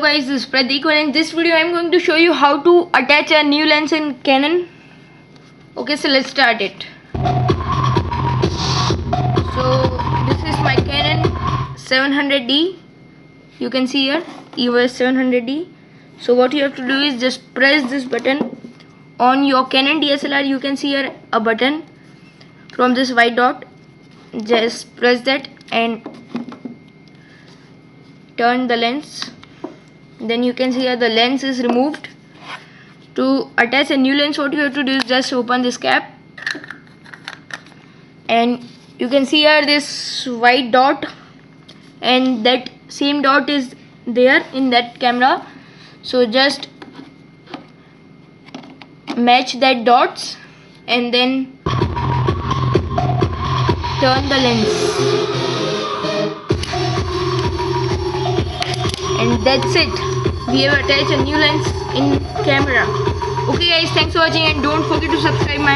guys, this is Pradeep and in this video I am going to show you how to attach a new lens in Canon. Okay, so let's start it. So this is my Canon 700D. You can see here EOS 700D. So what you have to do is just press this button on your Canon DSLR. You can see here a button from this white dot. Just press that and turn the lens. Then you can see here the lens is removed. To attach a new lens, what you have to do is just open this cap, and you can see here this white dot, and that same dot is there in that camera. So just match that dots and then turn the lens, and that's it. We have attached a new lens in camera. Okay guys, thanks for watching and don't forget to subscribe my